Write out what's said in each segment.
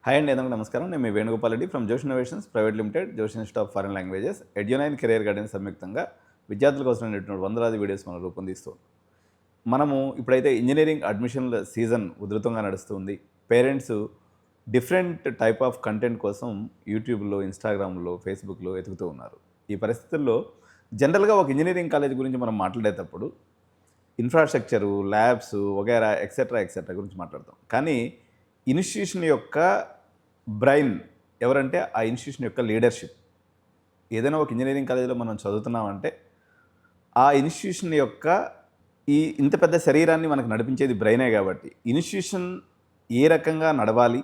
Hi అండి, అందరికీ నమస్కారం. నేను మీ Venugopal Reddy from Josh Innovations private limited, Josh Institute of foreign languages, Edunine career guidance సంయుక్తంగా విద్యార్థుల కోసం అనేటువంటి వందలాది వీడియోస్ మనం రూపొందిస్తూ ఉన్నాం. మనము ఇప్పుడైతే ఇంజనీరింగ్ అడ్మిషన్ల సీజన్ ఉధృతంగా నడుస్తుంది. Parents different type of content కోసం యూట్యూబ్లో, ఇన్స్టాగ్రామ్లో, ఫేస్బుక్లో ఎతుకుతూ ఉన్నారు. ఈ పరిస్థితుల్లో జనరల్గా ఒక ఇంజనీరింగ్ కాలేజ్ గురించి మనం మాట్లాడేటప్పుడు ఇన్ఫ్రాస్ట్రక్చరు, ల్యాబ్స్ వగైరా ఎక్సెట్రా ఎక్సెట్రా గురించి మాట్లాడతాం. కానీ ఇన్స్టిట్యూషన్ యొక్క బ్రైన్ ఎవరంటే ఆ ఇన్స్టిట్యూషన్ యొక్క లీడర్షిప్. ఏదైనా ఒక ఇంజనీరింగ్ కాలేజీలో మనం చదువుతున్నామంటే ఆ ఇన్స్టిట్యూషన్ యొక్క ఇంత పెద్ద శరీరాన్ని మనకు నడిపించేది బ్రెయినే కాబట్టి ఇన్స్టిట్యూషన్ ఏ రకంగా నడవాలి,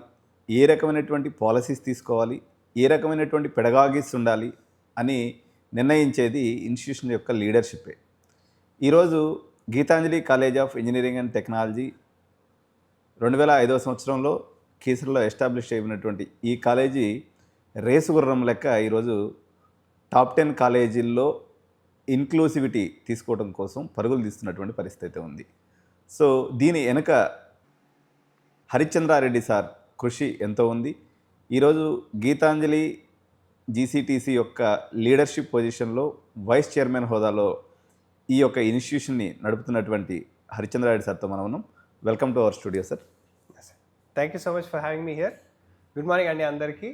ఏ రకమైనటువంటి పాలసీస్ తీసుకోవాలి, ఏ రకమైనటువంటి పెడగాగిస్ ఉండాలి అని నిర్ణయించేది ఇన్స్టిట్యూషన్ యొక్క లీడర్షిప్పే. ఈరోజు Geethanjali college of engineering and technology 2005వ సంవత్సరంలో కీసరలో ఎస్టాబ్లిష్ అయినటువంటి ఈ కాలేజీ రేసు గుర్రం లెక్క ఈరోజు టాప్ 10 కాలేజీల్లో ఇన్క్లూసివిటీ తీసుకోవడం కోసం పరుగులు తీస్తున్నటువంటి పరిస్థితి ఉంది. సో దీని వెనుక హరిశ్చంద్రారెడ్డి సార్ కృషి ఎంతో ఉంది. ఈరోజు గీతాంజలి జీసీటీసీ యొక్క లీడర్షిప్ పొజిషన్లో వైస్ చైర్మన్ హోదాలో ఈ యొక్క ఇన్స్టిట్యూషన్ని నడుపుతున్నటువంటి హరిశ్చంద్రారెడ్డి సార్తో మనం ఉన్నాం. Welcome to our studio sir. Thank you so much for having me here. Good morning అండి అందరికీ.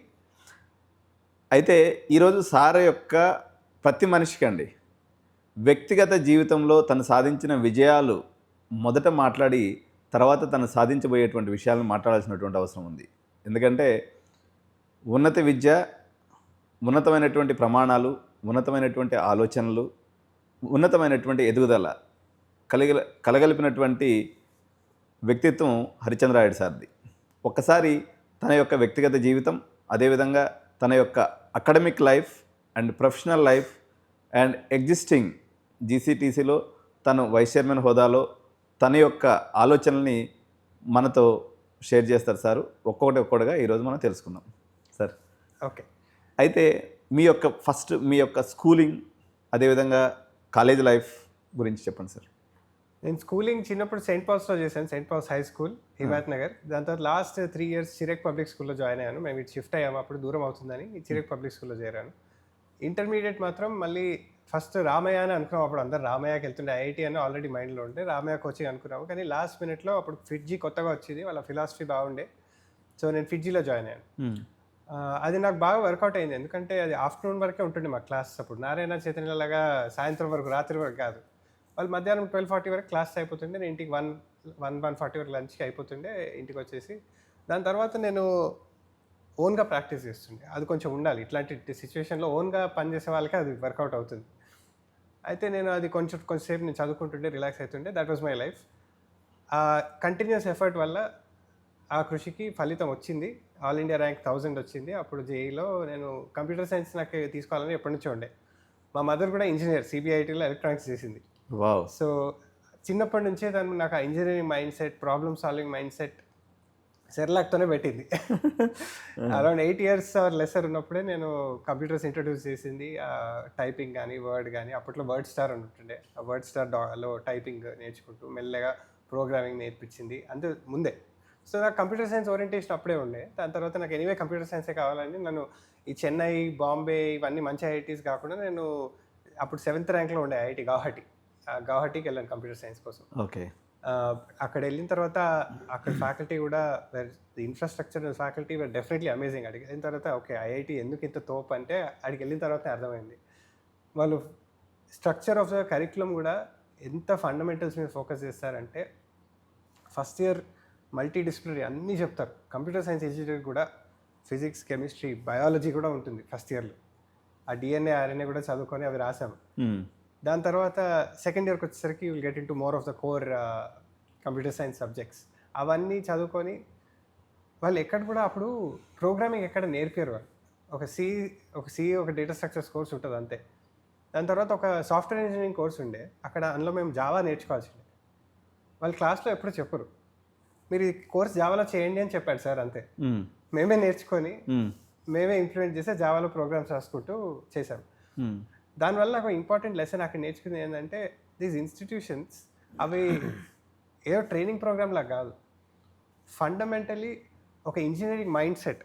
అయితే ఈరోజు సార్ యొక్క ప్రతి మనిషికి అండి వ్యక్తిగత జీవితంలో తను సాధించిన విజయాలు మొదట మాట్లాడి తర్వాత తను సాధించబోయేటువంటి విషయాలను మాట్లాడాల్సినటువంటి అవసరం ఉంది. ఎందుకంటే ఉన్నత విద్య, ఉన్నతమైనటువంటి ప్రమాణాలు, ఉన్నతమైనటువంటి ఆలోచనలు, ఉన్నతమైనటువంటి ఎదుగుదల కలగలిపినటువంటి వ్యక్తిత్వం హరిశ్చంద్రారెడ్డి సార్ది. ఒక్కసారి తన యొక్క వ్యక్తిగత జీవితం, అదేవిధంగా తన యొక్క academic life and professional life and existing జీసీటీసీలో తను వైస్ చైర్మన్ హోదాలో తన యొక్క ఆలోచనల్ని మనతో షేర్ చేస్తారు సారు. ఒక్కొక్కటిగా ఈరోజు మనం తెలుసుకుందాం సార్. ఓకే. అయితే మీ యొక్క స్కూలింగ్, అదేవిధంగా కాలేజ్ లైఫ్ గురించి చెప్పండి సార్. నేను స్కూలింగ్ చిన్నప్పుడు సెయింట్ పాల్స్లో చేశాను, Saint Paul's high school, Himayatnagar. దాని తర్వాత లాస్ట్ 3 years చిరెక్ పబ్లిక్ స్కూల్లో జాయిన్ అయ్యాను. మేము ఇటు షిఫ్ట్ అయ్యాము, అప్పుడు దూరం అవుతుందని చిరెక్ పబ్లిక్ స్కూల్లో చేరాను. ఇంటర్మీడియట్ మాత్రం మళ్ళీ ఫస్ట్ రామయ్య అని అనుకున్నాం. అప్పుడు అందరు రామయ్యకి వెళ్తుండే, ఐఐటీ అని ఆల్రెడీ మైండ్లో ఉంటే రామయ్య కోచింగ్ అనుకున్నాము. కానీ లాస్ట్ మినిట్లో అప్పుడు ఫిట్జీ కొత్తగా వచ్చింది, వాళ్ళ ఫిలాసఫీ బాగుండే. సో నేను ఫిట్జీలో జాయిన్ అయ్యాను. అది నాకు బాగా వర్కౌట్ అయింది, ఎందుకంటే అది ఆఫ్టర్నూన్ వరకే ఉంటుండే మా క్లాస్. అప్పుడు నారాయణ చైతన్యలాగా సాయంత్రం వరకు, రాత్రి వరకు కాదు. వాళ్ళు మధ్యాహ్నం 12:40 వరకు క్లాస్ అయిపోతుండే, నేను ఇంటికి 1:40 వరకు లంచ్కి అయిపోతుండే, ఇంటికి వచ్చేసి దాని తర్వాత నేను ఓన్గా ప్రాక్టీస్ చేస్తుండే. అది కొంచెం ఉండాలి, ఇట్లాంటి సిచ్యువేషన్లో ఓన్గా పనిచేసే వాళ్ళకే అది వర్కౌట్ అవుతుంది. అయితే నేను అది కొంచెంసేపు నేను చదువుకుంటుండే, రిలాక్స్ అవుతుండే. That was my life. ఆ కంటిన్యూస్ ఎఫర్ట్ వల్ల ఆ కృషికి ఫలితం వచ్చింది. ఆల్ ఇండియా ర్యాంక్ 1000 వచ్చింది. అప్పుడు జేఈలో నేను కంప్యూటర్ సైన్స్ నాకు తీసుకోవాలని ఎప్పటి నుంచో ఉండే. మా మదర్ కూడా ఇంజనీర్, సిబిఐటీలో ఎలక్ట్రానిక్స్ చేసింది. వావ్. సో చిన్నప్పటి నుంచే తను నాకు engineering mindset, problem solving mindset సెర్లాక్తోనే పెట్టింది. అరౌండ్ 8 years ఆర్ లెసర్ ఉన్నప్పుడే నేను కంప్యూటర్స్ ఇంట్రడ్యూస్ చేసింది. టైపింగ్ కానీ, వర్డ్ కానీ. అప్పట్లో వర్డ్ స్టార్ అని ఉంటుండే, ఆ వర్డ్ స్టార్లో టైపింగ్ నేర్చుకుంటూ మెల్లగా ప్రోగ్రామింగ్ నేర్పించింది అంతే ముందే. సో నాకు కంప్యూటర్ సైన్స్ ఓరియంటేషన్ అప్పుడే ఉండే. దాని తర్వాత నాకు ఎనీవే కంప్యూటర్ సైన్సే కావాలని నన్ను ఈ చెన్నై, బాంబే ఇవన్నీ మంచి ఐఐటీస్ కాకుండా నేను అప్పుడు 7th ర్యాంక్లో ఉండే ఐఐటి గౌహటికి వెళ్ళాను కంప్యూటర్ సైన్స్ కోసం. ఓకే. అక్కడ వెళ్ళిన తర్వాత అక్కడ ఫ్యాకల్టీ కూడా, ఇన్ఫ్రాస్ట్రక్చర్ ఫ్యాకల్టీ వర్ డెఫినెట్లీ అమేజింగ్. అడిగి వెళ్ళిన తర్వాత ఓకే ఐఐటి ఎందుకు ఇంత తోపు అంటే అక్కడికి వెళ్ళిన తర్వాత అర్థమైంది. వాళ్ళు స్ట్రక్చర్ ఆఫ్ ద కరికులం కూడా ఎంత ఫండమెంటల్స్ మీద ఫోకస్ చేస్తారంటే ఫస్ట్ ఇయర్ మల్టీ డిసిప్లినరీ అన్నీ చెప్తారు. కంప్యూటర్ సైన్స్ ఇంజనీర్ కూడా ఫిజిక్స్, కెమిస్ట్రీ, బయాలజీ కూడా ఉంటుంది ఫస్ట్ ఇయర్లో. ఆ డిఎన్ఏ, ఆర్ఎన్ఏ కూడా చదువుకొని అవి రాసాము. దాని తర్వాత సెకండ్ ఇయర్కి వచ్చేసరికి will get in to more of the core computer science subjects. అవన్నీ చదువుకొని వాళ్ళు ఎక్కడ కూడా అప్పుడు ప్రోగ్రామింగ్ ఎక్కడ నేర్పారు. వాళ్ళు ఒక డేటా స్ట్రక్చర్స్ కోర్స్ ఉంటుంది అంతే. దాని తర్వాత ఒక సాఫ్ట్వేర్ ఇంజనీరింగ్ కోర్స్ ఉండే, అక్కడ అందులో మేము జావా నేర్చుకోవాల్సి ఉండే. వాళ్ళు క్లాస్లో ఎప్పుడు చెప్పరు, మీరు ఈ కోర్స్ జావాలో చేయండి అని చెప్పాడు సార్, అంతే. మేమే నేర్చుకొని మేమే ఇంప్లిమెంట్ చేస్తే జావాలో ప్రోగ్రామ్స్ రాసుకుంటూ చేసాం. దానివల్ల నాకు ఇంపార్టెంట్ లెసన్ అక్కడ నేర్చుకుంది ఏంటంటే దీస్ ఇన్స్టిట్యూషన్స్ అవి ఏదో ట్రైనింగ్ ప్రోగ్రామ్ లాగా కాదు, ఫండమెంటలీ ఒక ఇంజనీరింగ్ మైండ్ సెట్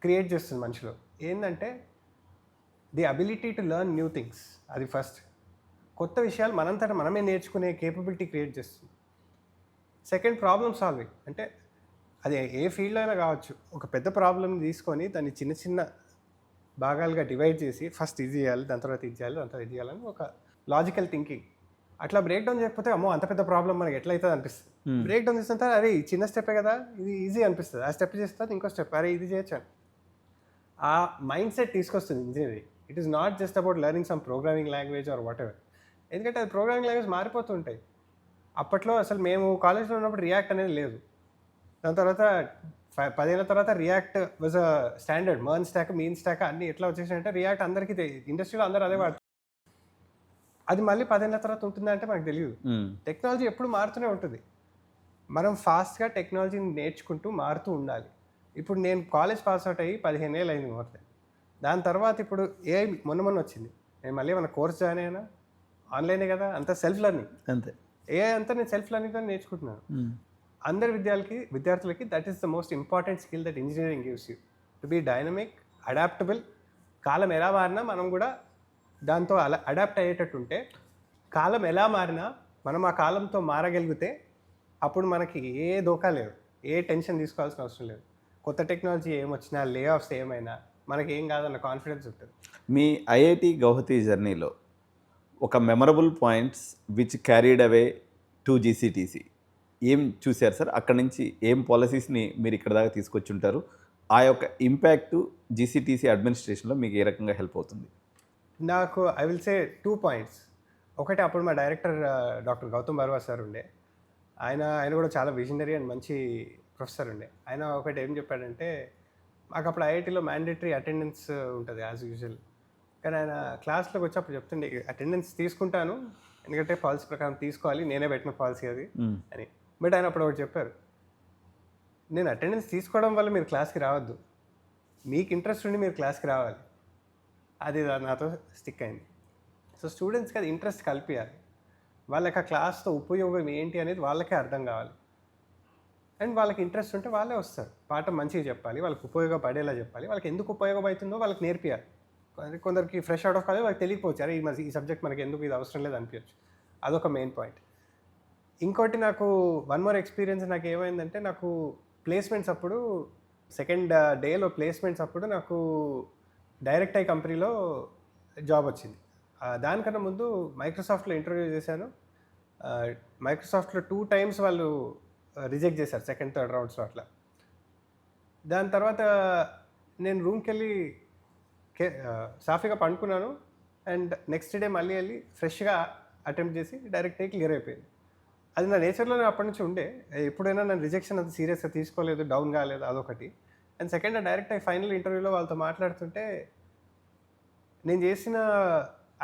క్రియేట్ చేస్తుంది మనిషిలో. ఏంటంటే the ability to learn new things. అది ఫస్ట్. కొత్త విషయాలు మనంతట మనమే నేర్చుకునే కేపబిలిటీ క్రియేట్ చేస్తుంది. Second, problem solving. అంటే అది ఏ ఫీల్డ్లో అయినా కావచ్చు. ఒక పెద్ద ప్రాబ్లమ్ తీసుకొని దాన్ని చిన్న చిన్న భాగాలుగా డివైడ్ చేసి ఫస్ట్ ఇది చేయాలి, దాని తర్వాత ఇది చేయాలి, దాని తర్వాత ఇది చేయాలని ఒక లాజికల్ థింకింగ్. అట్లా బ్రేక్ డౌన్ చేయకపోతే అమ్మో అంత పెద్ద ప్రాబ్లం మనకి ఎట్లయితుంది అనిపిస్తుంది. బ్రేక్ డౌన్ చేసిన తర్వాత అరే ఈ చిన్న స్టెప్పే కదా, ఇది ఈజీ అనిపిస్తుంది. ఆ స్టెప్ చేస్తే ఇంకో స్టెప్, అరే ఇది చేయొచ్చు. ఆ మైండ్ సెట్ తీసుకొస్తుంది engineering. It is not just about learning some programming language or whatever. ఎందుకంటే అది ప్రోగ్రామింగ్ లాంగ్వేజ్ మారిపోతుంటాయి. అప్పట్లో అసలు మేము కాలేజ్లో ఉన్నప్పుడు రియాక్ట్ అనేది లేదు. దాని తర్వాత 10 ఏళ్ళ తర్వాత React was a standard. MERN stack, MEAN stack అన్నీ ఎట్లా వచ్చేసాయంటే రియాక్ట్ అందరికీ ఇండస్ట్రీలో అందరూ అదే వాడుతారు. అది మళ్ళీ 10 ఏళ్ళ తర్వాత ఉంటుందంటే మనకు తెలియదు. టెక్నాలజీ ఎప్పుడు మారుతూనే ఉంటుంది. మనం ఫాస్ట్గా టెక్నాలజీని నేర్చుకుంటూ మారుతూ ఉండాలి. ఇప్పుడు నేను కాలేజ్ పాస్ అవుట్ అయ్యి 15 ఏళ్ళు అయింది మొత్తం. దాని తర్వాత ఇప్పుడు ఏఐ మొన్న వచ్చింది. నేను మళ్ళీ మన కోర్స్ జాయిన్ అయినా ఆన్లైనే కదా, అంతా సెల్ఫ్ లెర్నింగ్. అంతే. ఏఐ అంతా నేను సెల్ఫ్ లెర్నింగ్తో నేర్చుకుంటున్నాను. అందరి విద్యార్థులకి that is the most important skill that engineering gives you. To be dynamic, adaptable. కాలం ఎలా మారినా మనం కూడా దాంతో అడాప్ట్ అయ్యేటట్టు ఉంటే, కాలం ఎలా మారినా మనం ఆ కాలంతో మారగలిగితే అప్పుడు మనకి ఏ దోకా లేదు, ఏ టెన్షన్ తీసుకోవాల్సిన అవసరం లేదు. కొత్త టెక్నాలజీ ఏమొచ్చినా, లే ఆఫ్స్ ఏమైనా మనకి ఏం కాదన్న కాన్ఫిడెన్స్ ఉంటుంది. మీ ఐఐటి గౌహతి జర్నీలో ఒక memorable points which carried away to GCTC ఏం చూశారు సార్? అక్కడ నుంచి ఏం పాలసీస్ని మీరు ఇక్కడ దాకా తీసుకొచ్చి ఉంటారు? ఆ యొక్క ఇంపాక్ట్ జీసీటీసీ అడ్మినిస్ట్రేషన్లో మీకు ఏ రకంగా హెల్ప్ అవుతుంది? నాకు ఐ విల్ సే 2 పాయింట్స్. ఒకటి, అప్పుడు మా director doctor Gautam Barwa sir ఉండే. ఆయన కూడా చాలా విజనరీ అండ్ మంచి ప్రొఫెసర్ ఉండే. ఆయన ఒకటి ఏం చెప్పాడంటే, మాకు అప్పుడు ఐఐటీలో మ్యాండేటరీ అటెండెన్స్ ఉంటుంది యాజ్ యూజువల్. కానీ ఆయన క్లాస్లోకి వచ్చి అప్పుడు చెప్తుండే, అటెండెన్స్ తీసుకుంటాను ఎందుకంటే పాలసీ ప్రకారం తీసుకోవాలి, నేనే పెట్టిన పాలసీ అది అని. బట్ ఆయన అప్పుడు ఒకటి చెప్పారు, నేను అటెండెన్స్ తీసుకోవడం వల్ల మీరు క్లాస్కి రావద్దు, మీకు ఇంట్రెస్ట్ ఉండి మీరు క్లాస్కి రావాలి. అది నాతో స్టిక్ అయింది. సో స్టూడెంట్స్కి అది ఇంట్రెస్ట్ కల్పించాలి. వాళ్ళకి ఆ క్లాస్తో ఉపయోగం ఏంటి అనేది వాళ్ళకే అర్థం కావాలి. అండ్ వాళ్ళకి ఇంట్రెస్ట్ ఉంటే వాళ్ళే వస్తారు. పాఠం మంచిగా చెప్పాలి, వాళ్ళకి ఉపయోగపడేలా చెప్పాలి, వాళ్ళకి ఎందుకు ఉపయోగపడుతుందో వాళ్ళకి నేర్పియాలి. కొందరికి ఫ్రెష్ అవుట్ ఆఫ్ కాలేజ్ వాళ్ళకి తెలియకపోవచ్చు, అరే ఈ సబ్జెక్ట్ మనకి ఎందుకు ఇది అవసరం లేదు అనిపించచ్చు. అదొక మెయిన్ పాయింట్. ఇంకోటి, నాకు వన్ మోర్ ఎక్స్పీరియన్స్ నాకు ఏమైందంటే, నాకు ప్లేస్మెంట్స్ అప్పుడు సెకండ్ డేలో ప్లేస్మెంట్స్ అప్పుడు నాకు డైరెక్ట్ ఐ కంపెనీలో జాబ్ వచ్చింది. దానికన్నా ముందు మైక్రోసాఫ్ట్లో ఇంటర్వ్యూ చేశాను. మైక్రోసాఫ్ట్లో 2 times వాళ్ళు రిజెక్ట్ చేశారు, సెకండ్ థర్డ్ రౌండ్స్లో అట్లా. దాని తర్వాత నేను రూమ్కి వెళ్ళి సాఫీగా పండుకున్నాను. అండ్ నెక్స్ట్ డే మళ్ళీ వెళ్ళి ఫ్రెష్గా అటెంప్ట్ చేసి డైరెక్ట్ క్లియర్ అయిపోయింది. అది నా నేచర్లో అప్పటి నుంచి ఉండే. ఎప్పుడైనా నేను రిజెక్షన్ అంత సీరియస్గా తీసుకోలేదు, డౌన్ కాలేదు, అదొకటి. అండ్ సెకండ్ డైరెక్ట్ ఫైనల్ ఇంటర్వ్యూలో వాళ్ళతో మాట్లాడుతుంటే, నేను చేసిన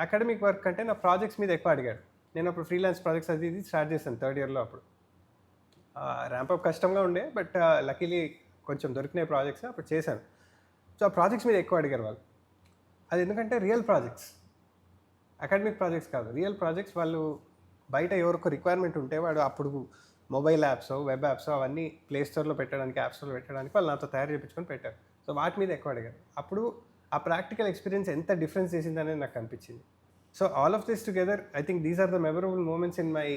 అకాడమిక్ వర్క్ అంటే నా ప్రాజెక్ట్స్ మీద ఎక్కువ అడిగాడు. నేను అప్పుడు ఫ్రీలాన్స్ ప్రాజెక్ట్స్ అది ఇది స్టార్ట్ చేశాను 3rd yearలో. అప్పుడు ర్యాంపప్ కష్టంగా ఉండే, బట్ లక్కీలీ కొంచెం దొరికినాయి ప్రాజెక్ట్స్, అప్పుడు చేశాను. సో ఆ ప్రాజెక్ట్స్ మీద ఎక్కువ అడిగారు వాళ్ళు. అది ఎందుకంటే రియల్ ప్రాజెక్ట్స్, అకాడమిక్ ప్రాజెక్ట్స్ కాదు, రియల్ ప్రాజెక్ట్స్. వాళ్ళు బయట ఎవరికో రిక్వైర్మెంట్ ఉంటే వాడు అప్పుడు మొబైల్ యాప్స్, వెబ్ యాప్స్ అవన్నీ ప్లే స్టోర్లో పెట్టడానికి, యాప్ స్టోర్లో పెట్టడానికి వాళ్ళు నాతో తయారు చేయించుకొని పెట్టారు. సో వాటి మీద ఎక్కువ అడిగారు. అప్పుడు ఆ ప్రాక్టికల్ ఎక్స్పీరియన్స్ ఎంత డిఫరెన్స్ చేసిందనేది నాకు అనిపించింది. So all of this together I think these are the memorable moments in my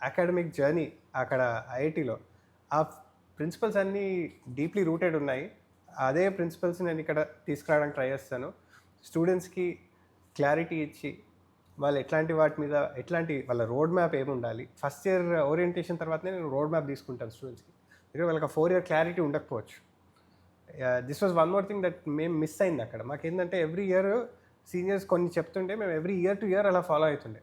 academic journey. అక్కడ ఐఐటీలో ఆ ప్రిన్సిపల్స్ అన్నీ డీప్లీ రూటెడ్ ఉన్నాయి. అదే ప్రిన్సిపల్స్ నేను ఇక్కడ తీసుకురావడానికి ట్రై చేస్తాను. స్టూడెంట్స్కి క్లారిటీ ఇచ్చి వాళ్ళు ఎట్లాంటి వాటి మీద వాళ్ళ రోడ్ మ్యాప్ ఏమి ఉండాలి. ఫస్ట్ ఇయర్ ఓరియంటేషన్ తర్వాతనే నేను రోడ్ మ్యాప్ తీసుకుంటాను స్టూడెంట్స్కి. ఎందుకంటే వాళ్ళకి 4 year క్లారిటీ ఉండకపోవచ్చు. This was one more thing that మేము మిస్ అయింది అక్కడ. మాకేంటంటే ఎవ్రీ ఇయర్ సీనియర్స్ కొన్ని చెప్తుంటే మేము ఎవ్రీ ఇయర్ టు ఇయర్ అలా ఫాలో అవుతుండే.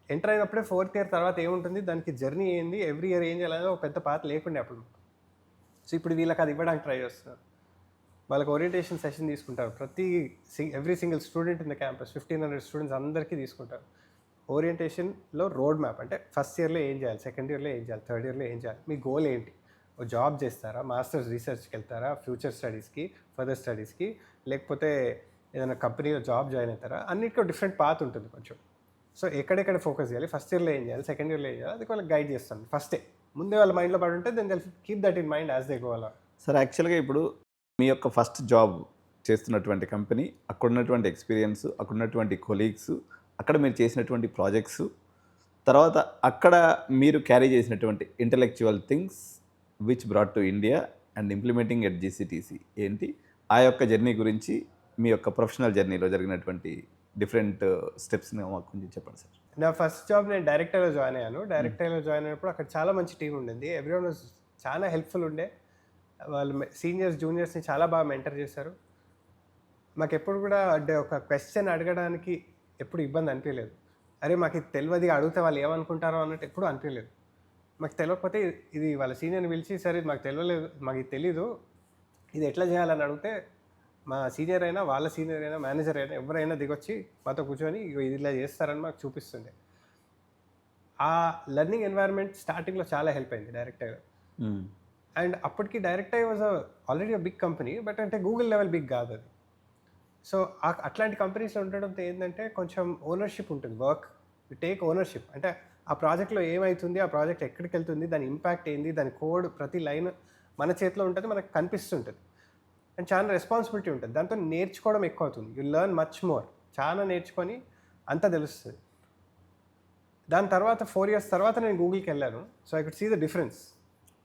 ఎంటర్ అయినప్పుడే 4th year తర్వాత ఏముంటుంది, దానికి జర్నీ ఏంది, ఎవ్రీ ఇయర్ ఏం చేయాలనేది ఒక పెద్ద పాత లేకుండే అప్పుడు. సో ఇప్పుడు వీళ్ళకి అది ఇవ్వడానికి ట్రై చేస్తున్నారు. వాళ్ళకి ఓరియంటేషన్ సెషన్ తీసుకుంటారు. Every single student in the campus 1500 students అందరికీ తీసుకుంటారు. ఓరియంటేషన్లో రోడ్ మ్యాప్ అంటే ఫస్ట్ ఇయర్లో ఏం చేయాలి, సెకండ్ ఇయర్లో ఏం చేయాలి, థర్డ్ ఇయర్లో ఏం చేయాలి, మీ గోల్ ఏంటి, ఓ జాబ్ చేస్తారా, మాస్టర్స్ రీసెర్చ్కి వెళ్తారా, ఫ్యూచర్ స్టడీస్కి, ఫర్దర్ స్టడీస్కి, లేకపోతే ఏదైనా కంపెనీలో జాబ్ జాయిన్ అవుతారా, అన్నిటికీ డిఫరెంట్ పాత్ ఉంటుంది కొంచెం. సో ఎక్కడెక్కడ ఫోకస్ చేయాలి, ఫస్ట్ ఇయర్లో ఏం చేయాలి, సెకండ్ ఇయర్లో ఏం చేయాలి, అది వాళ్ళకి గైడ్ చేస్తాను ఫస్టే. ముందే వాళ్ళ మైండ్లో పడి ఉంటే then they'll keep that in mind as they go అలా. సార్ యాక్చువల్గా ఇప్పుడు మీ యొక్క ఫస్ట్ జాబ్ చేస్తున్నటువంటి కంపెనీ, అక్కడ ఉన్నటువంటి ఎక్స్పీరియన్స్, అక్కడ ఉన్నటువంటి కొలీగ్స్, అక్కడ మీరు చేసినటువంటి ప్రాజెక్ట్స్, తర్వాత అక్కడ మీరు క్యారీ చేసినటువంటి intellectual things which brought to India and implementing at GCTC ఏంటి, ఆ యొక్క జర్నీ గురించి మీ యొక్క ప్రొఫెషనల్ జర్నీలో జరిగినటువంటి డిఫరెంట్ స్టెప్స్ని మాకు కొంచెం చెప్పండి సార్. నా ఫస్ట్ జాబ్ నేను డైరెక్టర్లో జాయిన్ అయ్యాను. డైరెక్టర్లో జాయిన్ అయినప్పుడు అక్కడ చాలా మంచి టీం ఉండింది. ఎవ్రీవన్ వాజ్ చాలా హెల్ప్ఫుల్ ఉండే. వాళ్ళు సీనియర్స్ జూనియర్స్ని చాలా బాగా మెంటర్ చేశారు. మాకు ఎప్పుడు కూడా అంటే ఒక క్వశ్చన్ అడగడానికి ఎప్పుడు ఇబ్బంది అనిపించలేదు. అరే మాకు ఇది తెలియదు అడిగితే వాళ్ళు ఏమనుకుంటారో అన్నట్టు ఎప్పుడు అనిపించలేదు. మాకు తెలియకపోతే ఇది వాళ్ళ సీనియర్ని పిలిచి సరే మాకు తెలియలేదు, మాకు ఇది తెలీదు, ఇది ఎట్లా చేయాలని అడిగితే మా సీనియర్ అయినా వాళ్ళ సీనియర్ అయినా మేనేజర్ అయినా ఎవరైనా దిగొచ్చి మాతో కూర్చొని ఇగో ఇది ఇలా చేస్తారని మాకు చూపిస్తుండే. ఆ లెర్నింగ్ ఎన్వైర్న్మెంట్ స్టార్టింగ్లో చాలా హెల్ప్ అయింది డైరెక్ట్గా. అండ్ అప్పటికి direct I was already big company, but అంటే గూగుల్ లెవెల్ బిగ్ కాదు అది. సో అట్లాంటి కంపెనీస్లో ఉండడంతో ఏంటంటే కొంచెం ఓనర్షిప్ ఉంటుంది. వర్క్ టేక్ ఓనర్షిప్ అంటే ఆ ప్రాజెక్ట్లో ఏమవుతుంది, ఆ ప్రాజెక్ట్ ఎక్కడికి వెళ్తుంది, దాని ఇంపాక్ట్ ఏంది, దాని కోడ్ ప్రతి లైన్ మన చేతిలో ఉంటుంది, మనకు కనిపిస్తుంటుంది. అండ్ చాలా రెస్పాన్సిబిలిటీ ఉంటుంది. దాంతో నేర్చుకోవడం ఎక్కువ అవుతుంది. You learn much more. చాలా నేర్చుకొని అంతా తెలుస్తుంది. దాని తర్వాత 4 years తర్వాత నేను గూగుల్కి వెళ్ళాను. So I could see the difference.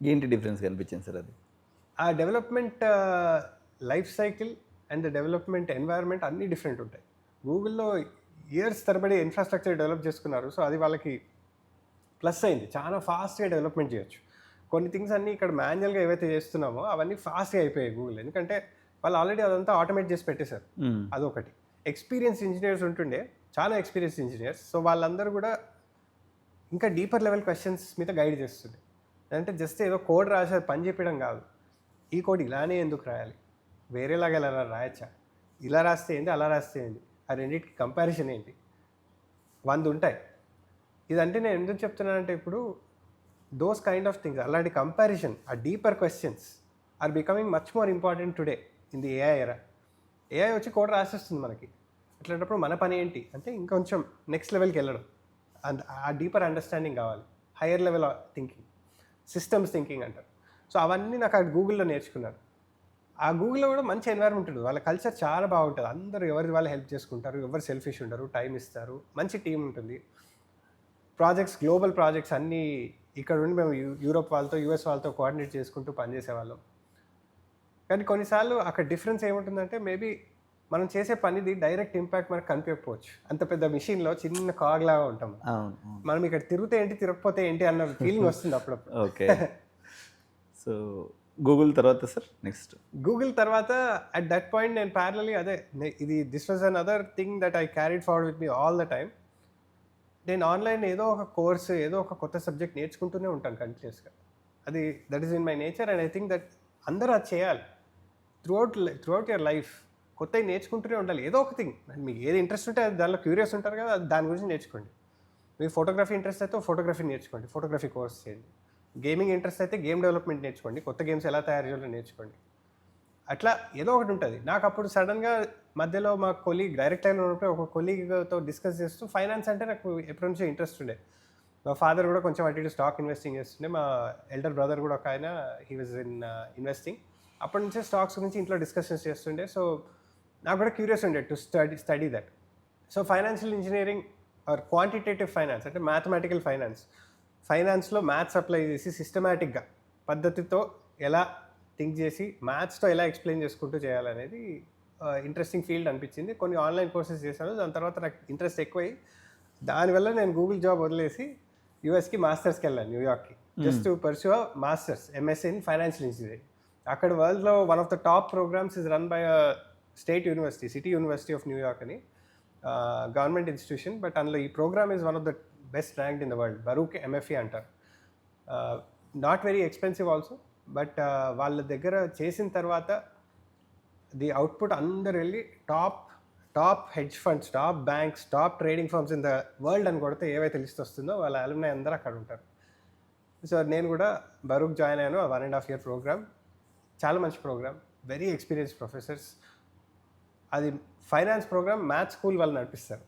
ఏంటి డిఫరెన్స్ కనిపించింది సార్ అది? ఆ development life cycle and the development environment అన్నీ డిఫరెంట్ ఉంటాయి. గూగుల్లో ఇయర్స్ తరబడి ఇన్ఫ్రాస్ట్రక్చర్ డెవలప్ చేసుకున్నారు. సో అది వాళ్ళకి ప్లస్ అయింది. చాలా ఫాస్ట్గా డెవలప్మెంట్ చేయొచ్చు. కొన్ని థింగ్స్ అన్నీ ఇక్కడ మాన్యువల్గా ఏవైతే చేస్తున్నామో అవన్నీ ఫాస్ట్గా అయిపోయాయి గూగుల్. ఎందుకంటే వాళ్ళు ఆల్రెడీ అదంతా ఆటోమేట్ చేసి పెట్టేశారు. అదొకటి. ఎక్స్పీరియన్స్ ఇంజనీర్స్ ఉంటుండే, చాలా ఎక్స్పీరియన్స్ ఇంజనీర్స్. సో వాళ్ళందరూ కూడా ఇంకా డీపర్ లెవెల్ క్వశ్చన్స్ మీద గైడ్ చేస్తుంది. అంటే జస్ట్ ఏదో కోడ్ రాసే పని చెప్పడం కాదు. ఈ కోడ్ ఇలానే ఎందుకు రాయాలి, వేరేలాగా ఎలా రాయచ్చా, ఇలా రాస్తే ఏంటి, అలా రాస్తే ఏంటి, ఆ రెండింటికి కంపారిజన్ ఏంటి, 100 ఉంటాయి. ఇదంటే నేను ఎందుకు చెప్తున్నానంటే ఇప్పుడు దోస్ కైండ్ ఆఫ్ థింగ్స్, అలాంటి కంపారిజన్, ఆ deeper questions are becoming much more important today in the AI era. AI వచ్చి కోడ్ రాసేస్తుంది మనకి. అట్లాంటప్పుడు మన పని ఏంటి అంటే ఇంకొంచెం నెక్స్ట్ లెవెల్కి వెళ్ళడం. అండ్ ఆ డీపర్ అండర్స్టాండింగ్ కావాలి, higher level thinking, systems thinking అంటారు. సో అవన్నీ నాకు ఆ గూగుల్లో నేర్చుకున్నాను. ఆ గూగుల్లో కూడా మంచి ఎన్వైర్న్మెంట్ ఉంటుంది. వాళ్ళ కల్చర్ చాలా బాగుంటుంది. అందరూ ఎవరి వాళ్ళు హెల్ప్ చేసుకుంటారు, ఎవరు సెల్ఫిష్ ఉండరు, టైం ఇస్తారు, మంచి టీం ఉంటుంది. ప్రాజెక్ట్స్, గ్లోబల్ ప్రాజెక్ట్స్ అన్నీ ఇక్కడ ఉండి మేము యూరోప్ వాళ్ళతో, యూఎస్ వాళ్ళతో కోఆర్డినేట్ చేసుకుంటూ పనిచేసేవాళ్ళం. కానీ కొన్నిసార్లు అక్కడ డిఫరెన్స్ ఏముంటుందంటే మేబీ మనం చేసే పనిది డైరెక్ట్ ఇంపాక్ట్ మనకు కనిపించకపోవచ్చు. అంత పెద్ద మిషన్లో చిన్న కాగ్లాగా ఉంటాం. మనం ఇక్కడ తిరిగితే ఏంటి, తిరగకపోతే ఏంటి అన్న ఫీలింగ్ వస్తుంది అప్పుడప్పుడు. ఓకే. సో గూగుల్ తర్వాత సార్ నెక్స్ట్? గూగుల్ తర్వాత అట్ దట్ పాయింట్ నేను ప్యారలీ this was another thing that I carried forward with me all the time. నేను ఆన్లైన్ ఏదో ఒక కోర్సు, ఏదో ఒక కొత్త సబ్జెక్ట్ నేర్చుకుంటూనే ఉంటాను కంటిన్యూస్గా. That is in my nature. And I think that అందరూ అది చేయాలి. త్రూఅవుట్ యువర్ లైఫ్ కొత్తవి నేర్చుకుంటూనే ఉండాలి. ఏదో ఒక థింగ్, మీకు ఏది ఇంట్రెస్ట్ ఉంటే అది దానిలో క్యూరియస్ ఉంటారు కదా, దాని గురించి నేర్చుకోండి. మీకు ఫోటోగ్రఫీ ఇంట్రెస్ట్ అయితే ఫోటోగ్రఫీ నేర్చుకోండి, ఫోటోగ్రఫీ కోర్స్ చేయండి. గేమింగ్ ఇంట్రెస్ట్ అయితే గేమ్ డెవలప్మెంట్ నేర్చుకోండి, కొత్త గేమ్స్ ఎలా తయారు చేయాలో నేర్చుకోండి. అట్లా ఏదో ఒకటి ఉంటుంది. నాకు అప్పుడు సడన్గా మధ్యలో మా కొలీగ్, డైరెక్ట్ లైన్లో ఉన్నప్పుడు ఒక కొలీగ్తో డిస్కస్ చేస్తూ ఫైనాన్స్ అంటే నాకు ఎప్పటి నుంచో ఇంట్రెస్ట్ ఉండే. మా ఫాదర్ కూడా కొంచెం అటు ఇటు స్టాక్ ఇన్వెస్టింగ్ చేస్తుండే. మా ఎల్డర్ బ్రదర్ కూడా ఒక ఆయన, హీ వాజ్ ఇన్ ఇన్వెస్టింగ్. అప్పటి నుంచే స్టాక్స్ గురించి ఇంట్లో డిస్కషన్స్ చేస్తుండే. సో నాకు కూడా క్యూరియస్ ఉండే to study that. So financial engineering or quantitative finance అంటే మ్యాథమెటికల్ ఫైనాన్స్లో మ్యాథ్స్ అప్లై చేసి సిస్టమేటిక్గా పద్ధతితో ఎలా థింక్ చేసి మ్యాథ్స్తో ఎలా ఎక్స్ప్లెయిన్ చేసుకుంటూ చేయాలనేది ఇంట్రెస్టింగ్ ఫీల్డ్ అనిపించింది. కొన్ని ఆన్లైన్ కోర్సెస్ చేశాను. దాని తర్వాత నాకు ఇంట్రెస్ట్ ఎక్కువై దానివల్ల నేను గూగుల్ జాబ్ వదిలేసి యూఎస్కి మాస్టర్స్కి వెళ్ళాను, న్యూయార్క్కి, just to pursue masters MSc in financial engineering. అక్కడ వరల్డ్లో one of the top programmes is run by state university, city university of New York అని గవర్నమెంట్ ఇన్స్టిట్యూషన్. బట్ అందులో ఈ programme is one of the best ranked in the world. Baruch MFE అంటారు. Not very expensive also. But వాళ్ళ దగ్గర చేసిన తర్వాత the output అందరు వెళ్ళి top hedge funds, top banks, top trading firms in the world అని కొడితే ఏవైతే లిస్ట్ వస్తుందో వాళ్ళ అలుమ్నై అందరూ అక్కడ ఉంటారు. సో నేను కూడా బరూక్ జాయిన్ అయ్యాను. 1.5 year ప్రోగ్రామ్, చాలా మంచి ప్రోగ్రామ్, వెరీ ఎక్స్పీరియన్స్ ప్రొఫెసర్స్. అది ఫైనాన్స్ ప్రోగ్రామ్, మ్యాథ్స్ స్కూల్ వాళ్ళు నడిపిస్తారు.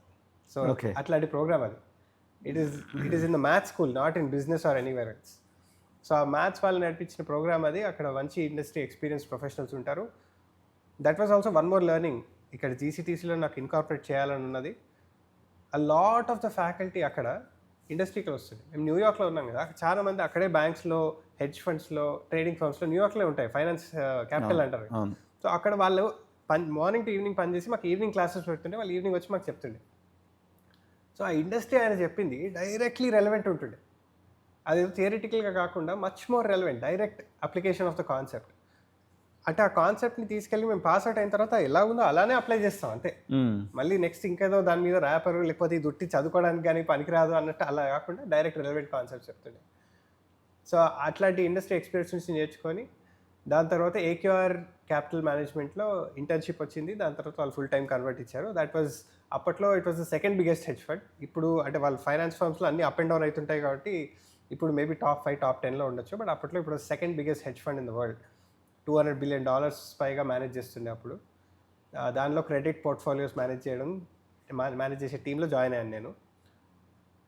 సో అట్లాంటి ప్రోగ్రామ్ అది. It is in the maths school, not in business or anywhere else. So ఆ మ్యాథ్స్ వాళ్ళు నడిపించిన ప్రోగ్రామ్ అది. అక్కడ మంచి ఇండస్ట్రీ ఎక్స్పీరియన్స్ ప్రొఫెషనల్స్ ఉంటారు. That was also one more learning. ఇక్కడ జీసీటీసీలో నాకు ఇన్కార్పొరేట్ చేయాలని ఉన్నది. A lot of the faculty అక్కడ ఇండస్ట్రీకి వస్తుంది. మేము న్యూయార్క్లో ఉన్నాం కదా, చాలా మంది అక్కడే బ్యాంక్స్లో, హెడ్జ్ ఫండ్స్లో, ట్రేడింగ్ ఫర్మ్స్లో న్యూయార్క్లో ఉంటాయి, ఫైనాన్స్ క్యాపిటల్ అంటారు. సో అక్కడ వాళ్ళు మార్నింగ్ టు ఈవినింగ్ పనిచేసి మాకు ఈవినింగ్ క్లాసెస్ పెడుతుండే, వాళ్ళు ఈవినింగ్ వచ్చి మాకు చెప్తుండే. సో ఆ ఇండస్ట్రీ ఆయన చెప్పింది డైరెక్ట్లీ రెలవెంట్ ఉంటుండే. అది థియరిటికల్గా కాకుండా much more relevant, direct application of the concept. అంటే ఆ కాన్సెప్ట్ని తీసుకెళ్ళి మేము పాస్ అవుట్ అయిన తర్వాత ఎలా ఉందో అలానే అప్లై చేస్తాం అంతే. మళ్ళీ నెక్స్ట్ ఇంకేదో దాని మీద ర్యాపర్ లేకపోతే ఇది ఉట్టి చదువుకోవడానికి కానీ పనికిరాదు అన్నట్టు అలా కాకుండా డైరెక్ట్ రెలవెంట్ కాన్సెప్ట్ చెప్తుండే. సో అట్లాంటి ఇండస్ట్రీ ఎక్స్పీరియన్స్ నుంచి నేర్చుకొని దాని తర్వాత ఏక్యూఆర్ క్యాపిటల్ మేనేజ్మెంట్లో ఇంటర్న్షిప్ వచ్చింది. దాని తర్వాత వాళ్ళు ఫుల్ టైం కన్వర్ట్ ఇచ్చారు. దట్ వాజ్ అప్పట్లో it was the second biggest hedge fund. ఇప్పుడు అంటే వాళ్ళు ఫైనాన్స్ ఫర్మ్స్లో అన్ని అప్ అండ్ డౌన్ అవుతుంటాయి కాబట్టి ఇప్పుడు మేబీ టాప్ 5, టాప్ 10లో ఉండొచ్చు. బట్ అప్పట్లో ఇప్పుడు second biggest hedge fund in the world. $200 billion పైగా మేనేజ్ చేస్తుండే అప్పుడు. దానిలో క్రెడిట్ పోర్ట్ఫోలియోస్ మేనేజ్ చేసే టీంలో జాయిన్ అయ్యాను నేను.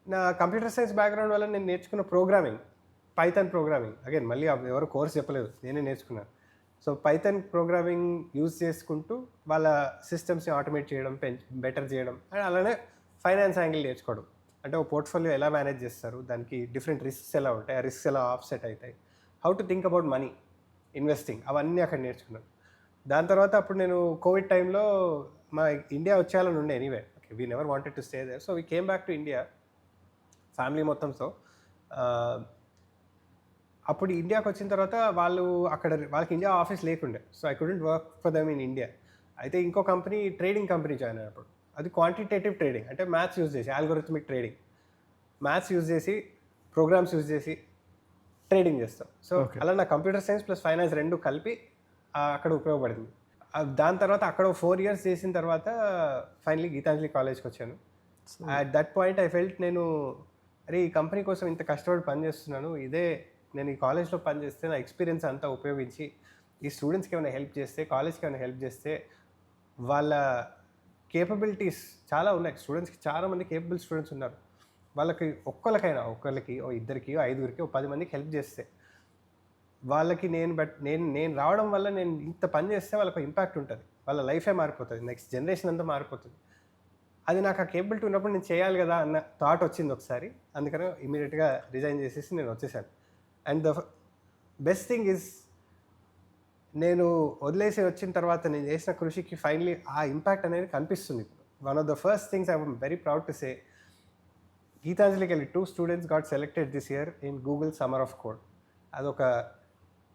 నా కంప్యూటర్ సైన్స్ బ్యాక్గ్రౌండ్ వల్ల నేను నేర్చుకున్న ప్రోగ్రామింగ్, పైథాన్ ప్రోగ్రామింగ్. అగైన్ మళ్ళీ ఎవరు కోర్స్ చెప్పలేదు, నేనే నేర్చుకున్నాను. సో పైథాన్ ప్రోగ్రామింగ్ యూజ్ చేసుకుంటూ వాళ్ళ సిస్టమ్స్ని ఆటోమేట్ చేయడం, బెటర్ చేయడం, అండ్ అలానే ఫైనాన్స్ యాంగిల్ నేర్చుకోవడం. అంటే ఒక పోర్ట్ఫోలియో ఎలా మేనేజ్ చేస్తారు, దానికి డిఫరెంట్ రిస్క్స్ ఎలా ఉంటాయి, ఆ రిస్క్స్ ఎలా ఆఫ్సెట్ అవుతాయి, how to think about money, investing, అవన్నీ అక్కడ నేర్చుకున్నాను. దాని తర్వాత అప్పుడు నేను కోవిడ్ టైంలో మా ఇండియా వచ్చేయాలని ఉండే. Anyway okay, we never wanted to stay there. So we came back to India family మొత్తంతో. అప్పుడు ఇండియాకి వచ్చిన తర్వాత వాళ్ళకి ఇండియా ఆఫీస్ లేకుండే. So I couldn't work for them in India. అయితే ఇంకో కంపెనీ, ట్రేడింగ్ కంపెనీ జాయిన్ అయినప్పుడు, అది క్వాంటిటేటివ్ ట్రేడింగ్, అంటే మ్యాథ్స్ యూజ్ చేసి, ఆల్గోరిథమిక్ ట్రేడింగ్, మ్యాథ్స్ యూజ్ చేసి, ప్రోగ్రామ్స్ యూజ్ చేసి ట్రేడింగ్ చేస్తాం. సో అలా నా కంప్యూటర్ సైన్స్ ప్లస్ ఫైనాన్స్ రెండు కలిపి అక్కడ ఉపయోగపడింది. దాని తర్వాత అక్కడ 4 years చేసిన తర్వాత ఫైనలీ గీతాంజలి కాలేజ్కి వచ్చాను. At that point I felt, నేను అరే ఈ కంపెనీ కోసం ఇంత కష్టపడి పనిచేస్తున్నాను, నేను ఈ కాలేజ్లో పనిచేస్తే నా ఎక్స్పీరియన్స్ అంతా ఉపయోగించి ఈ స్టూడెంట్స్కి ఏమైనా హెల్ప్ చేస్తే, కాలేజ్కి ఏమైనా హెల్ప్ చేస్తే, వాళ్ళ కేపబిలిటీస్ చాలా ఉన్నాయి. స్టూడెంట్స్కి చాలామంది కేపబుల్ స్టూడెంట్స్ ఉన్నారు. వాళ్ళకి ఒకళ్ళకి, ఇద్దరికి, 5గురికి, 10 మందికి హెల్ప్ చేస్తే, వాళ్ళకి నేను రావడం వల్ల నేను ఇంత పని చేస్తే వాళ్ళకి ఇంపాక్ట్ ఉంటుంది, వాళ్ళ లైఫే మారిపోతుంది, నెక్స్ట్ జనరేషన్ అంతా మారిపోతుంది. అది నాకు ఆ కేపబిలిటీ ఉన్నప్పుడు నేను చేయాలి కదా అన్న థాట్ వచ్చింది ఒకసారి. అందుకని ఇమీడియట్గా రిజైన్ చేసేసి నేను వచ్చేసాను. And the best thing is, నేను వదిలేసి వచ్చిన తర్వాత నేను చేసిన కృషికి ఫైనలీ ఆ ఇంపాక్ట్ అనేది కనిపిస్తుంది. One of the first things I'm very proud to say, గీతాంజలికి వెళ్ళి 2 students got selected this year in Google Summer of Code. అదొక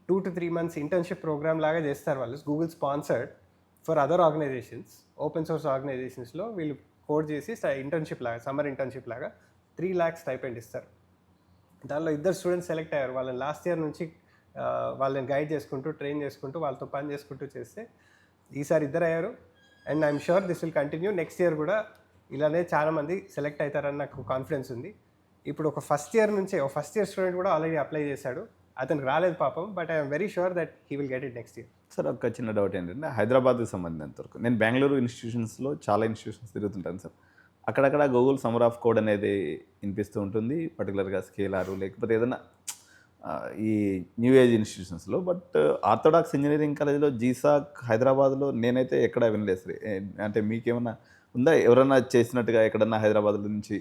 2 to 3 months ఇంటర్న్షిప్ ప్రోగ్రామ్ లాగా చేస్తారు వాళ్ళు. Google sponsored for other organizations, open source ఆర్గనైజేషన్స్లో వీళ్ళు code చేసి internship లాగా, సమ్మర్ ఇంటర్న్షిప్ లాగా 3 lakhs స్టైపెండ్ ఇస్తారు. దానిలో 2 students సెలెక్ట్ అయ్యారు. వాళ్ళని లాస్ట్ ఇయర్ నుంచి వాళ్ళని గైడ్ చేసుకుంటూ, ట్రైన్ చేసుకుంటూ, వాళ్ళతో పని చేసుకుంటూ చేస్తే ఈసారి 2 అయ్యారు. And I'm sure this will continue. Next year కూడా ఇలానే చాలామంది సెలెక్ట్ అవుతారని నాకు కాన్ఫిడెన్స్ ఉంది. ఇప్పుడు ఒక ఫస్ట్ ఇయర్ స్టూడెంట్ కూడా ఆల్రెడీ అప్లై చేశాడు. అతనికి రాలేదు పాపం, but I'm very sure that he will get it next year. Sir ఒక చిన్న డౌట్ ఏంటంటే, హైదరాబాద్కి సంబంధించినంత వరకు నేను బెంగళూరు ఇన్స్టిట్యూషన్స్లో చాలా ఇన్స్టిట్యూషన్స్ తిరుగుతుంటాను సార్. అక్కడక్కడ గూగుల్ సమ్మర్ ఆఫ్ కోడ్ అనేది వినిపిస్తూ ఉంటుంది, పర్టికులర్గా స్కేలారు లేకపోతే ఏదైనా ఈ న్యూ ఏజ్ ఇన్స్టిట్యూషన్స్లో. బట్ ఆర్థోడాక్స్ ఇంజనీరింగ్ కాలేజ్లో, జీసాక్ హైదరాబాద్లో నేనైతే ఎక్కడ వినలేదు సార్. అంటే మీకేమన్నా ఉందా, ఎవరైనా చేసినట్టుగా ఎక్కడన్నా హైదరాబాద్ నుంచి?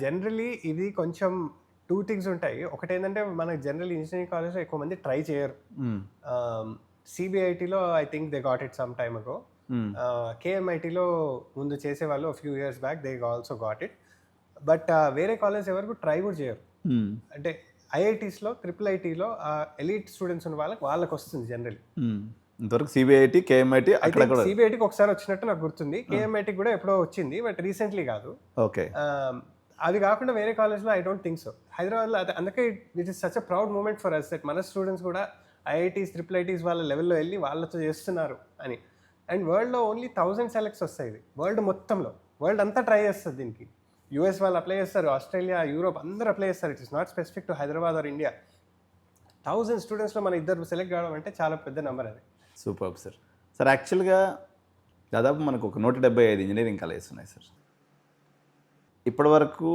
జనరలీ ఇది కొంచెం 2 things ఉంటాయి. ఒకటి ఏంటంటే, మనకి జనరల్ ఇంజనీరింగ్ కాలేజ్లో ఎక్కువ మంది ట్రై చేయరు. సిబిఐటీలో I think they got it some time ago. కేఎంఐటీలో ముందు చేసేవాళ్ళు few years back, they also got it. But వేరే కాలేజ్ ఎవరికి ట్రై కూడా చేయరు. అంటే ఐఐటీస్లో, IIITలో ఎలీట్ స్టూడెంట్స్ ఉన్న వాళ్ళకి వస్తుంది జనరల్. ఇంతవరకు సిబిఐటి, కేఎంఐటి, సిబిఐటికి ఒకసారి వచ్చినట్టు నాకు గుర్తుంది. కేఎంఐటికి కూడా ఎప్పుడో వచ్చింది, బట్ రీసెంట్లీ కాదు. ఓకే, అది కాకుండా వేరే కాలేజ్లో ఐ డోంట్ థింక్ సో. హైదరాబాద్లో అందుకే it is such a proud moment for us that మన స్టూడెంట్స్ కూడా ఐఐటీస్, IIITs వాళ్ళ లెవెల్లో వెళ్ళి వాళ్ళతో చేస్తున్నారు అని. అండ్ వరల్డ్లో ఓన్లీ 1000 సెలెక్ట్స్ వస్తాయి. ఇది వరల్డ్ మొత్తంలో, వరల్డ్ అంతా ట్రై చేస్తుంది దీనికి. యూఎస్ వాళ్ళు అప్లై చేస్తారు, ఆస్ట్రేలియా, యూరోప్ అందరూ అప్లై చేస్తారు. It is not specific to Hyderabad or India. 1000 స్టూడెంట్స్లో మన 2 సెలెక్ట్ కావడం అంటే చాలా పెద్ద నెంబర్ అది. Super sir. సార్ యాక్చువల్గా దాదాపు మనకు ఒక 175 ఇంజనీరింగ్ కాలేజెస్ ఉన్నాయి సార్. ఇప్పటివరకు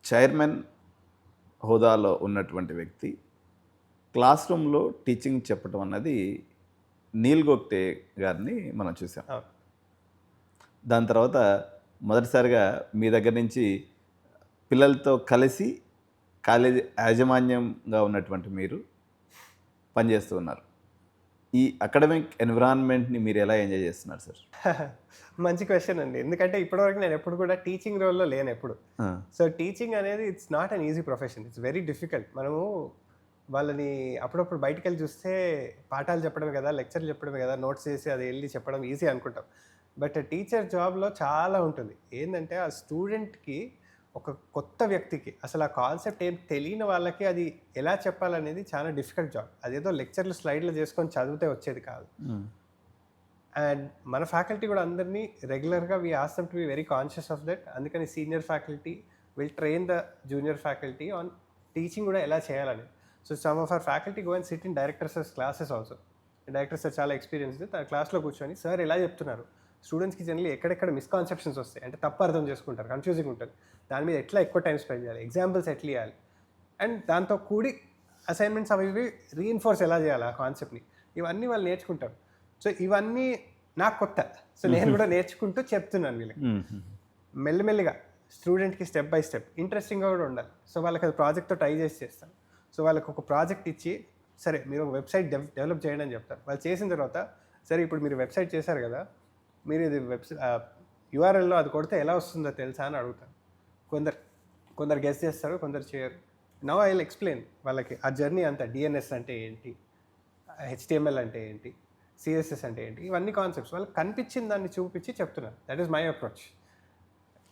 చైర్మన్ హోదాలో ఉన్నటువంటి వ్యక్తి క్లాస్ రూమ్లో టీచింగ్ చెప్పడం అన్నది నీల్ గోక్టే గారిని మనం చూసాం. అవును. దాని తర్వాత మొదటిసారిగా మీ దగ్గర నుంచి పిల్లలతో కలిసి కాలేజీ యాజమాన్యంగా ఉన్నటువంటి మీరు పనిచేస్తూ ఉన్నారు. ఈ అకాడమిక్ ఎన్విరాన్మెంట్ని మీరు ఎలా ఎంజాయ్ చేస్తున్నారు సార్? మంచి క్వశ్చన్ అండి. ఎందుకంటే ఇప్పటివరకు నేను ఎప్పుడు కూడా టీచింగ్ రోల్లో లేను ఎప్పుడు. సో టీచింగ్ అనేది it's not an easy profession. It's very difficult. మనము వాళ్ళని అప్పుడప్పుడు బయటికెళ్ళి చూస్తే పాఠాలు చెప్పడమే కదా, లెక్చర్లు చెప్పడమే కదా, నోట్స్ చేసి అది వెళ్ళి చెప్పడం ఈజీ అనుకుంటాం. బట్ టీచర్ జాబ్లో చాలా ఉంటుంది. ఏంటంటే ఆ స్టూడెంట్కి, ఒక కొత్త వ్యక్తికి అసలు ఆ కాన్సెప్ట్ ఏం తెలియని వాళ్ళకి అది ఎలా చెప్పాలనేది చాలా డిఫికల్ట్ జాబ్. అదేదో లెక్చర్లు స్లైడ్లో చేసుకొని చదివితే వచ్చేది కాదు. అండ్ మన ఫ్యాకల్టీ కూడా అందరినీ రెగ్యులర్గా we ask them to be very conscious of that. అందుకని senior faculty will train the junior faculty on teaching కూడా ఎలా చేయాలని. So some of our faculty go and sit in director sir classes also. Director sir చాలా experienced. తన క్లాస్లో కూర్చొని sir ఎలా చెప్తున్నారు, స్టూడెంట్స్కి జనరల్లీ ఎక్కడెక్కడ మిస్కాన్సెప్షన్స్ వస్తాయి, అంటే తప్పు అర్థం చేసుకుంటారు, కన్ఫ్యూజింగ్ ఉంటుంది, దాని మీద ఎట్లా ఎక్కువ టైం స్పెండ్ చేయాలి, ఎగ్జాంపుల్స్ ఎట్లా ఇవ్వాలి, అండ్ దాంతో కూడి అసైన్మెంట్స్ అవి ఇవి రీఇన్ఫోర్స్ ఎలా చేయాలి ఆ కాన్సెప్ట్ని, ఇవన్నీ వాళ్ళు నేర్చుకుంటారు. సో ఇవన్నీ నాకు కొత్త. సో నేను కూడా నేర్చుకుంటూ చెప్తున్నాను వీళ్ళకి మెల్లిమెల్లిగా, స్టూడెంట్కి స్టెప్ బై స్టెప్ ఇంట్రెస్టింగ్గా కూడా ఉండాలి. సో వాళ్ళకి అది ప్రాజెక్ట్తో ట్రై చేసి చేస్తాను. సో వాళ్ళకి ఒక ప్రాజెక్ట్ ఇచ్చి, సరే మీరు ఒక వెబ్సైట్ డెవలప్ చేయండి అని చెప్తారు. వాళ్ళు చేసిన తర్వాత, సరే ఇప్పుడు మీరు వెబ్సైట్ చేశారు కదా, మీరు ఇది యూఆర్ఎల్లో అది కొడితే ఎలా వస్తుందో తెలుసా అని అడుగుతాను. కొందరు గెస్ చేస్తారు, కొందరు చేయరు. నవ్ ఐ విల్ ఎక్స్ప్లెయిన్ వాళ్ళకి ఆ జర్నీ అంతా. డిఎన్ఎస్ అంటే ఏంటి, హెచ్టిఎంఎల్ అంటే ఏంటి, సిఎస్ఎస్ అంటే ఏంటి, ఇవన్నీ కాన్సెప్ట్స్ వాళ్ళకి కనిపించిన దాన్ని చూపించి చెప్తున్నాను. That is my approach.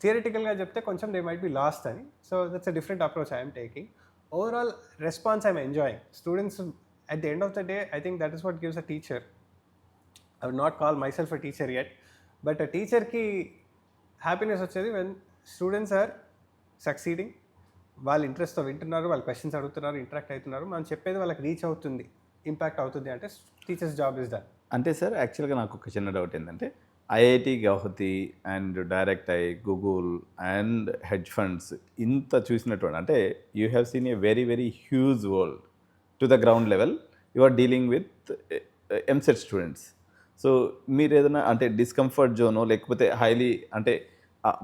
థియరిటికల్గా చెప్తే కొంచెం దే మైట్ బి లాస్ట్ అని. So that's a different approach I'm taking. Overall response I'm enjoying. Students at the end of the day, I think that is what gives a teacher. I would not call myself a teacher yet, but a teacher ki happiness వచ్చేది when students are succeeding. వాళ్ళు ఇంట్రెస్ట్తో వింటున్నారు, వాళ్ళు questions అడుగుతున్నారు, interact అవుతున్నారు, మనం చెప్పేది వాళ్ళకి రీచ్ అవుతుంది, ఇంపాక్ట్ అవుతుంది అంటే టీచర్స్ జాబ్ ఇస్ డన్. అంటే సార్ యాక్చువల్గా నాకు ఒక చిన్న డౌట్ ఏంటంటే, IIT Guwahati and direct I, Google and hedge funds ఇంత చూసినటువంటి, అంటే you have seen a very very huge world to the ground level. You are dealing with EAMCET students. So మీరు ఏదైనా అంటే డిస్కంఫర్ట్ జోనో లేకపోతే హైలీ అంటే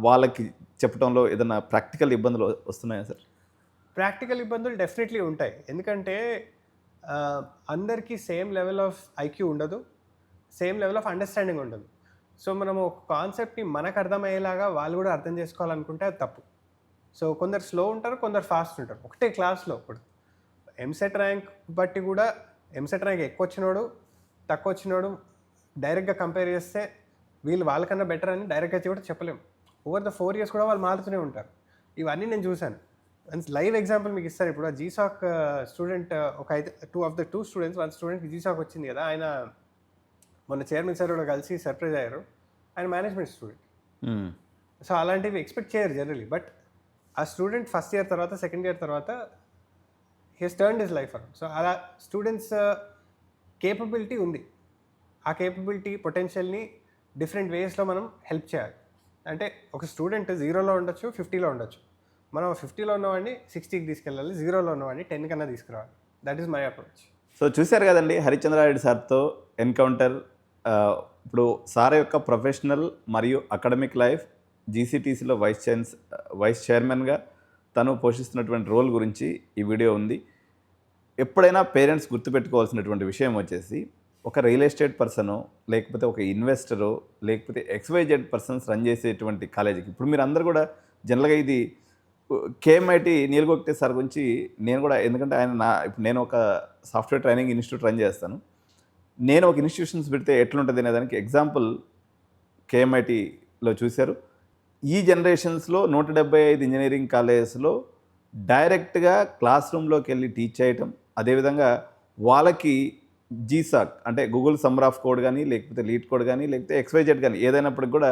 వాళ్ళకి చెప్పడంలో ఏదైనా ప్రాక్టికల్ ఇబ్బందులు వస్తున్నాయా సార్? ప్రాక్టికల్ ఇబ్బందులు డెఫినెట్లీ ఉంటాయి. ఎందుకంటే అందరికీ సేమ్ లెవెల్ ఆఫ్ ఐక్యూ ఉండదు, సేమ్ లెవెల్ ఆఫ్ అండర్స్టాండింగ్ ఉండదు. సో మనము ఒక కాన్సెప్ట్ని మనకు అర్థమయ్యేలాగా వాళ్ళు కూడా అర్థం చేసుకోవాలనుకుంటే అది తప్పు. సో కొందరు స్లో ఉంటారు, కొందరు ఫాస్ట్ ఉంటారు. ఒకటే క్లాస్లో ఇప్పుడు ఎంసెట్ ర్యాంక్ బట్టి కూడా, ఎంసెట్ ర్యాంక్ ఎక్కువ వచ్చినోడు తక్కువ వచ్చినోడు డైరెక్ట్గా కంపేర్ చేస్తే వీళ్ళు వాళ్ళకన్నా బెటర్ అని డైరెక్ట్గా కూడా చెప్పలేము. ఓవర్ ద 4 years కూడా వాళ్ళు మారుతూనే ఉంటారు. ఇవన్నీ నేను చూశాను. లైవ్ ఎగ్జాంపుల్ మీకు ఇస్తారు. ఇప్పుడు ఆ జీసాక్ స్టూడెంట్ ఒక 2 స్టూడెంట్స్, 1 స్టూడెంట్కి జీసాక్ వచ్చింది కదా, ఆయన మొన్న చైర్మన్ సార్ కూడా కలిసి సర్ప్రైజ్ అయ్యారు. ఆయన మేనేజ్మెంట్ స్టూడెంట్. సో అలాంటివి ఎక్స్పెక్ట్ చేయరు జనరలీ. బట్ ఆ స్టూడెంట్ ఫస్ట్ ఇయర్ తర్వాత, సెకండ్ ఇయర్ తర్వాత he has turned his life around. So అలా స్టూడెంట్స్ కేపబిలిటీ ఉంది. ఆ కేపబిలిటీ పొటెన్షియల్ని డిఫరెంట్ వేస్లో మనం హెల్ప్ చేయాలి. అంటే ఒక స్టూడెంట్ 0లో ఉండొచ్చు, 50లో ఉండొచ్చు. మనం 50లో ఉన్నవాడిని 60కి తీసుకెళ్ళాలి, 0లో ఉన్నవాడిని 10 కన్నా తీసుకురావాలి. That is my approach. So చూశారు కదండి హరిచంద్రారెడ్డి సార్తో ఎన్కౌంటర్. ఇప్పుడు సార్ యొక్క ప్రొఫెషనల్ మరియు అకాడమిక్ లైఫ్, జీసీటీసీలో వైస్ చైర్మన్గా తను పోషిస్తున్నటువంటి రోల్ గురించి ఈ వీడియో ఉంది. ఎప్పుడైనా పేరెంట్స్ గుర్తుపెట్టుకోవాల్సినటువంటి విషయం వచ్చేసి, ఒక రియల్ ఎస్టేట్ పర్సనో లేకపోతే ఒక ఇన్వెస్టరో లేకపోతే XYZ పర్సన్స్ రన్ చేసేటువంటి కాలేజీకి, ఇప్పుడు మీరు అందరూ కూడా జనరల్గా ఇది కేఎంఐటి నీల్ గోక్టే సార్ గురించి నేను కూడా, ఎందుకంటే ఆయన ఇప్పుడు నేను ఒక సాఫ్ట్వేర్ ట్రైనింగ్ ఇన్స్టిట్యూట్ రన్ చేస్తాను. నేను ఒక ఇన్స్టిట్యూషన్స్ పెడితే ఎట్లుంటుంది అనేదానికి ఎగ్జాంపుల్ కేఎంఐటీలో చూశారు. ఈ జనరేషన్స్లో 175 ఇంజనీరింగ్ కాలేజెస్లో డైరెక్ట్గా క్లాస్ రూమ్లోకి వెళ్ళి టీచ్ చేయటం, అదేవిధంగా వాళ్ళకి జీసాక్ అంటే గూగుల్ సమ్మర్ ఆఫ్ కోడ్ కానీ లేకపోతే లీడ్ కోడ్ కానీ లేకపోతే XYZ కానీ ఏదైనప్పటికి కూడా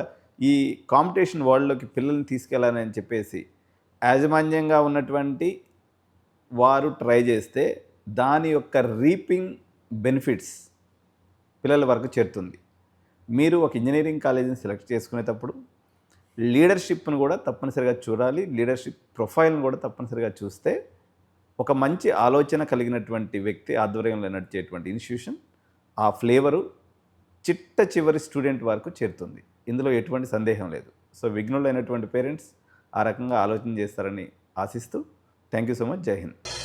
ఈ కాంపిటీషన్ వరల్డ్లోకి పిల్లల్ని తీసుకెళ్ళాలని చెప్పేసి యాజమాన్యంగా ఉన్నటువంటి వారు ట్రై చేస్తే దాని యొక్క రీపింగ్ బెనిఫిట్స్ పిల్లల వరకు చేరుతుంది. మీరు ఒక ఇంజనీరింగ్ కాలేజీని సెలెక్ట్ చేసుకునేటప్పుడు లీడర్షిప్ను కూడా తప్పనిసరిగా చూడాలి, లీడర్షిప్ ప్రొఫైల్ని కూడా తప్పనిసరిగా చూస్తే ఒక మంచి ఆలోచన కలిగినటువంటి వ్యక్తి ఆధ్వర్యంలో నడిచేటువంటి ఇన్స్టిట్యూషన్ ఆ ఫ్లేవరు చిట్ట చివరి స్టూడెంట్ వరకు చేరుతుంది. ఇందులో ఎటువంటి సందేహం లేదు. సో విఘ్నులైనటువంటి పేరెంట్స్ ఆ రకంగా ఆలోచన చేస్తారని ఆశిస్తూ థ్యాంక్ యూ సో మచ్. జై హింద్.